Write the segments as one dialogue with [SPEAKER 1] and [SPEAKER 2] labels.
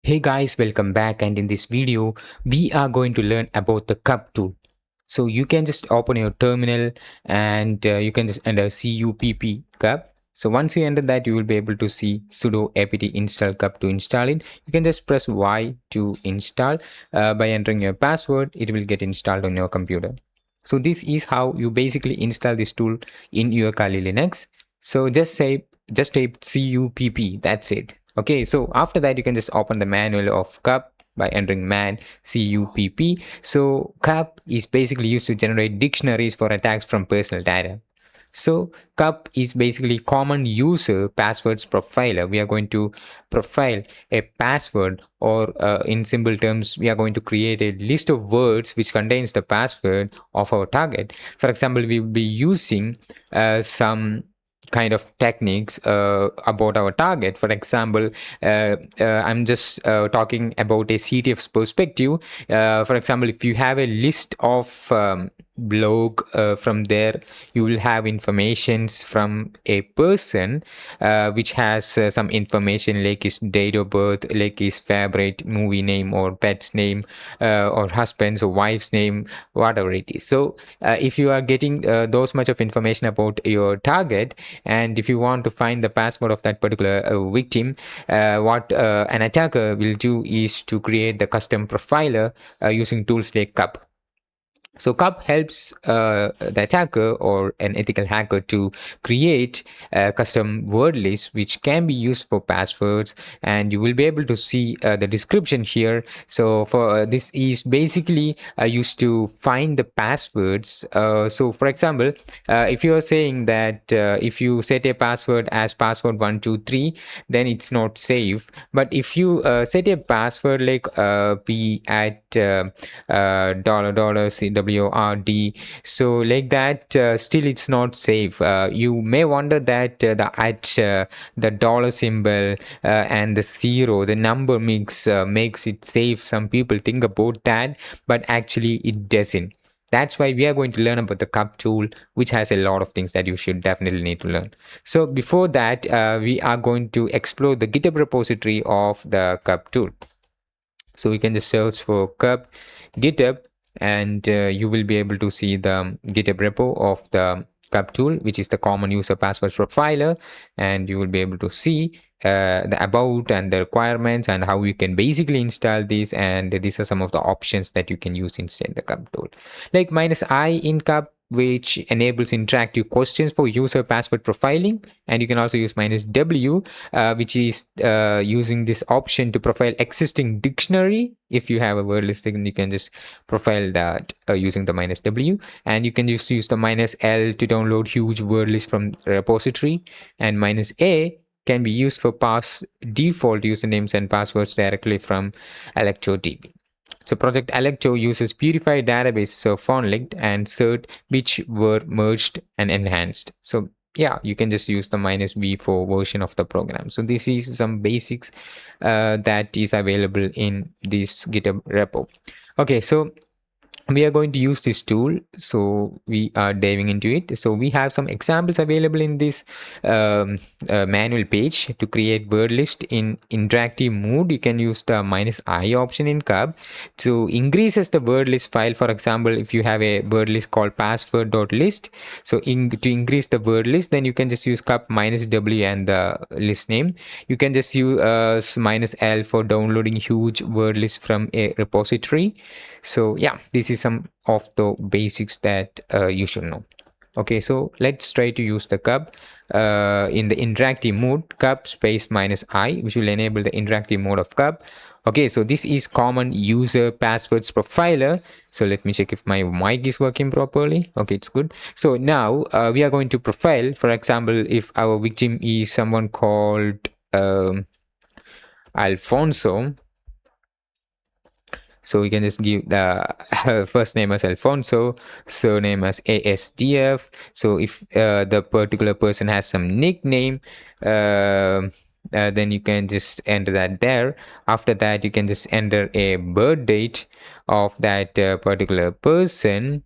[SPEAKER 1] Hey guys, welcome back, and in this video we are going to learn about the CUPP tool. So you can just open your terminal and you can just enter CUPP CUPP. So once you enter that, you will be able to see sudo apt install CUPP to install it. You can just press Y to install. By entering your password, it will get installed on your computer. So this is how you basically install this tool in your Kali Linux. So just type CUPP, that's it. Okay, so after that you can just open the manual of CUPP by entering man CUPP. So CUPP is basically used to generate dictionaries for attacks from personal data. So CUPP is basically common user passwords profiler. We are going to profile a password, or in simple terms, we are going to create a list of words which contains the password of our target. For example, we will be using some kind of techniques about our target. For example, I'm just talking about a CTF's perspective. For example, if you have a list of blog, from there you will have informations from a person which has some information like his date of birth, like his favorite movie name or pet's name, or husband's or wife's name, whatever it is. So if you are getting those much of information about your target, and if you want to find the password of that particular victim, what an attacker will do is to create the custom profiler using tools like CUPP. So CUPP helps the attacker or an ethical hacker to create a custom word list which can be used for passwords, and you will be able to see the description here. So for this is basically used to find the passwords. So for example, if you are saying that if you set a password as password 123, then it's not safe. But if you set a password like p at $CWRD, so like that, still it's not safe. You may wonder that the dollar symbol and the zero, the number mix makes it safe. Some people think about that, but actually it doesn't. That's why we are going to learn about the CUPP tool, which has a lot of things that you should definitely need to learn. So before that, we are going to explore the GitHub repository of the CUPP tool. So we can just search for CUPP GitHub, and you will be able to see the GitHub repo of the CUPP tool, which is the common user passwords profiler, and you will be able to see the about and the requirements and how you can basically install this. And these are some of the options that you can use inside the CUPP tool, like -I in CUPP, which enables interactive questions for user password profiling. And you can also use -W, which is using this option to profile existing dictionary. If you have a word list, then you can just profile that using the -W. And you can just use the -L to download huge word list from the repository. And -A can be used for pass default usernames and passwords directly from ElectroDB. So Project Electro uses purified databases of FontLinked and CERT, which were merged and enhanced. So yeah, you can just use the -V4 version of the program. So this is some basics that is available in this GitHub repo. Okay, so we are going to use this tool, so we are diving into it. So we have some examples available in this manual page. To create word list in interactive mode, you can use the -I option in CUPP to increases the word list file. For example, if you have a word list called password.list, so to increase the word list, then you can just use CUPP -W and the list name. You can just use -L for downloading huge word list from a repository. So yeah, this is some of the basics that you should know. Okay, so let's try to use the CUPP in the interactive mode. CUPP space -I, which will enable the interactive mode of CUPP. Okay, so this is common user passwords profiler. So let me check if my mic is working properly. Okay, it's good. So now we are going to profile. For example, if our victim is someone called Alfonso, so we can just give the first name as Alfonso, surname as ASDF. So if the particular person has some nickname, then you can just enter that there. After that, you can just enter a birth date of that particular person.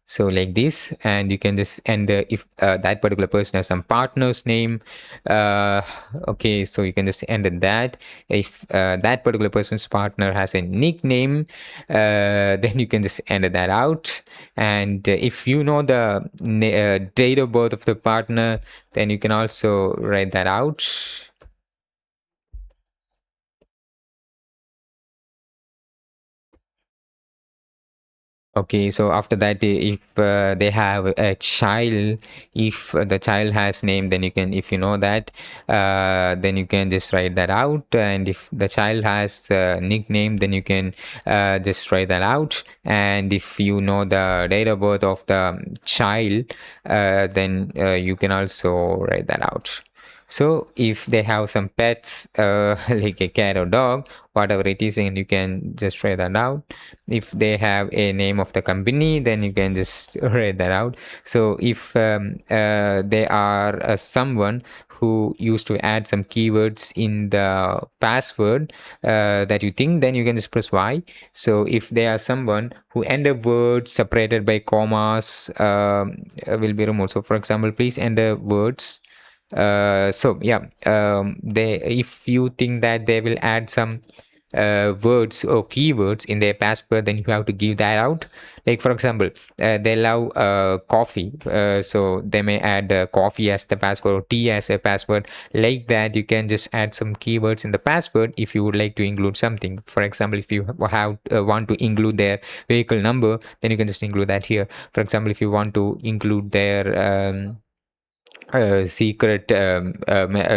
[SPEAKER 1] So like this, and you can just enter if that particular person has some partner's name. uh, okay, so you can just enter that. If that particular person's partner has a nickname, then you can just enter that out. And if you know the date of birth of the partner, then you can also write that out. Okay, so after that, if they have a child, if the child has name, then you can, if you know that, then you can just write that out. And if the child has nickname, then you can just write that out. And if you know the date of birth of the child, then you can also write that out. So if they have some pets, like a cat or dog, whatever it is, and you can just write that out. If they have a name of the company, then you can just write that out. So if they are someone who used to add some keywords in the password that you think, then you can just press Y. So if they are someone who enter words separated by commas, will be removed. So for example, please enter words. So yeah, they, if you think that they will add some words or keywords in their password, then you have to give that out. Like for example, they love coffee, so they may add coffee as the password or tea as a password. Like that, you can just add some keywords in the password if you would like to include something. For example, if you have want to include their vehicle number, then you can just include that here. For example, if you want to include their secret,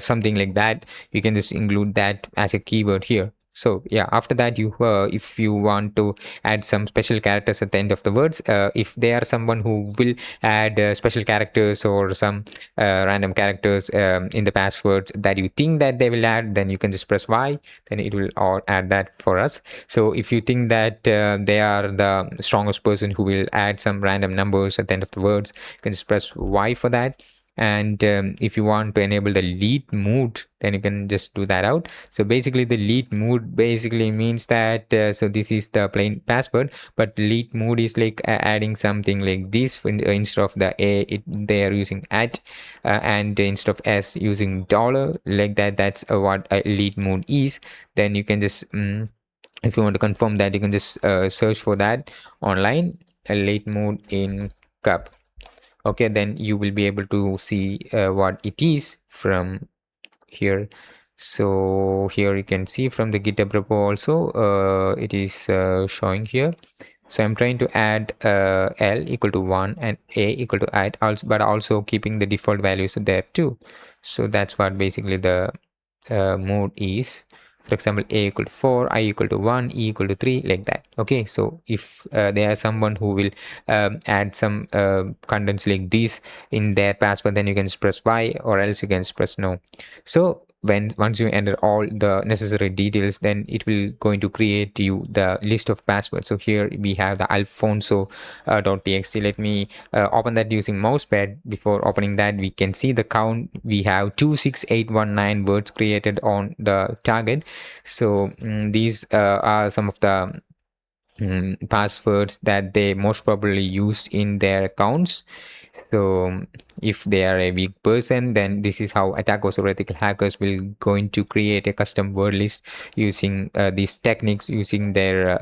[SPEAKER 1] something like that, you can just include that as a keyword here. So yeah, after that, you if you want to add some special characters at the end of the words, if they are someone who will add special characters or some random characters in the passwords that you think that they will add, then you can just press Y, then it will all add that for us. So if you think that they are the strongest person who will add some random numbers at the end of the words, you can just press Y for that. And if you want to enable the Leet mode, then you can just do that out. So basically the Leet mode basically means that so this is the plain password, but Leet mode is like adding something like this. Instead of the A, they are using at, and instead of S using dollar, like that. That's what a Leet mode is. Then you can just if you want to confirm that, you can just search for that online, a Leet mode in CUPP. Okay, then you will be able to see what it is from here. So here you can see from the GitHub repo also, it is showing here. So I'm trying to add L equal to 1 and A equal to 8 also, but also keeping the default values there too. So that's what basically the mode is. For example, A equal to 4, I equal to 1, E equal to 3, like that. Okay, so if there is someone who will add some contents like this in their password, then you can just press Y, or else you can just press no. So once you enter all the necessary details, then it will going to create you the list of passwords. So here we have the Alfonso .txt. Let me open that using mousepad. Before opening that, we can see the count. We have 26819 words created on the target. So these are some of the passwords that they most probably use in their accounts. So if they are a weak person, then this is how attackers or ethical hackers will going to create a custom word list using these techniques, using their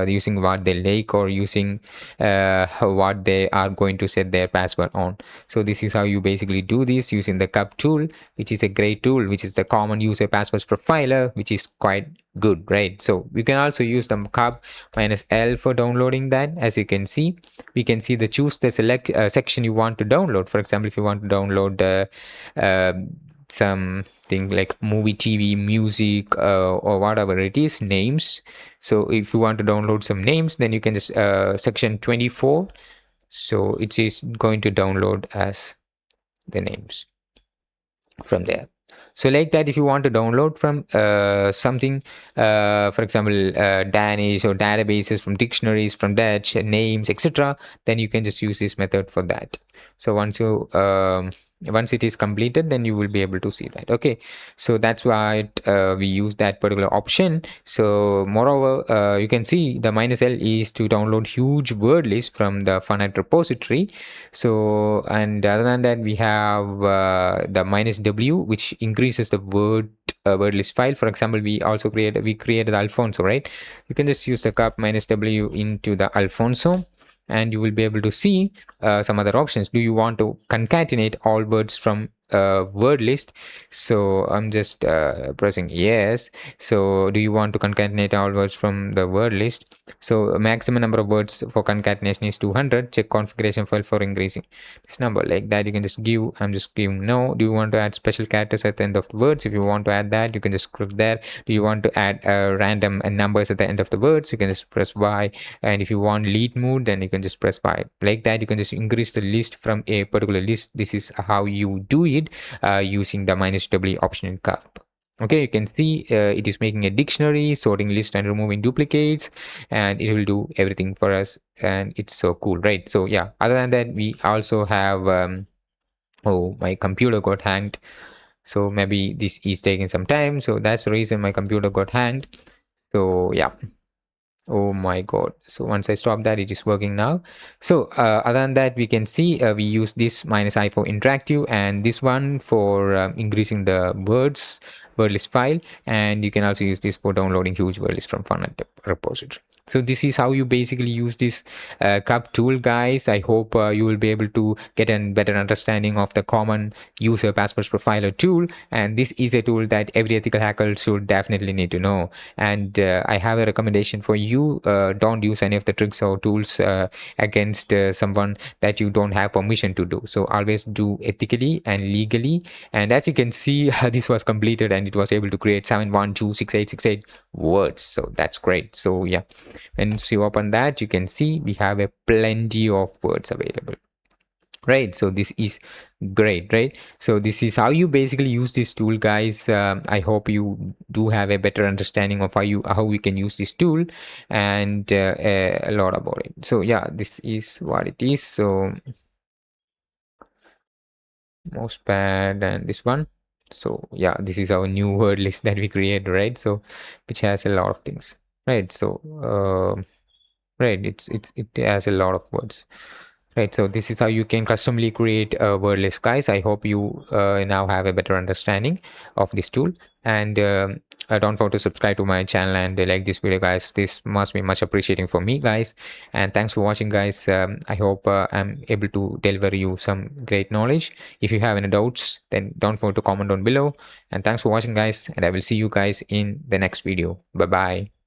[SPEAKER 1] using what they like, or using what they are going to set their password on. So this is how you basically do this using the CUPP tool, which is a great tool, which is the common user passwords profiler, which is quite good, right? So we can also use the CUPP-L for downloading that. As you can see, we can see the choose the select section you want to download. For example, if you want to download something like movie, TV, music, or whatever it is, names. So if you want to download some names, then you can just section 24. So it is going to download as the names from there. So like that, if you want to download from something, for example, Danish or databases, from dictionaries, from Dutch names, etc., then you can just use this method for that. So once you once it is completed, then you will be able to see that. Okay, so that's why we use that particular option. So moreover, you can see the -L is to download huge word list from the Funnit repository. So, and other than that, we have the -W, which increases the word list file. For example, we created Alfonso, right? You can just use the cup -W into the Alfonso, and you will be able to see some other options. Do you want to concatenate all words from word list? So I'm just pressing yes. So do you want to concatenate all words from the word list? So maximum number of words for concatenation is 200. Check configuration file for increasing this number. Like that, you can just give, I'm just giving no. Do you want to add special characters at the end of the words? If you want to add that, you can just click there. Do you want to add random numbers at the end of the words? You can just press Y. And if you want lead mode, then you can just press 5. Like that, you can just increase the list from a particular list. This is how you do it using the -W option in CUPP. Okay, you can see it is making a dictionary, sorting list and removing duplicates, and it will do everything for us, and it's so cool, right? So yeah, other than that, we also have oh, my computer got hanged, so maybe this is taking some time, so that's the reason my computer got hanged. So yeah, oh my god, so once I stop that, it is working now. So other than that, we can see we use this -I for interactive, and this one for increasing the word list file, and you can also use this for downloading huge word list from Funnit repository. So this is how you basically use this CUPP tool, guys. I hope you will be able to get a better understanding of the common user passwords profiler tool, and this is a tool that every ethical hacker should definitely need to know. And I have a recommendation for you. Don't use any of the tricks or tools against someone that you don't have permission to do. So always do ethically and legally. And as you can see, this was completed and it was able to create 7126868 words. So that's great. So yeah, once you open that, you can see we have a plenty of words available. Right, so this is great, right? So this is how you basically use this tool, guys. I hope you do have a better understanding of how we can use this tool, and a lot about it. So yeah, this is what it is. So mousepad and this one. So yeah, this is our new word list that we created, right? So which has a lot of things, right? So right, it has a lot of words. Right, so this is how you can customly create a word list, guys. I hope you now have a better understanding of this tool, and don't forget to subscribe to my channel and like this video, guys. This must be much appreciating for me, guys, and thanks for watching, guys. I hope I'm able to deliver you some great knowledge. If you have any doubts, then don't forget to comment down below, and thanks for watching, guys, and I will see you guys in the next video. Bye bye.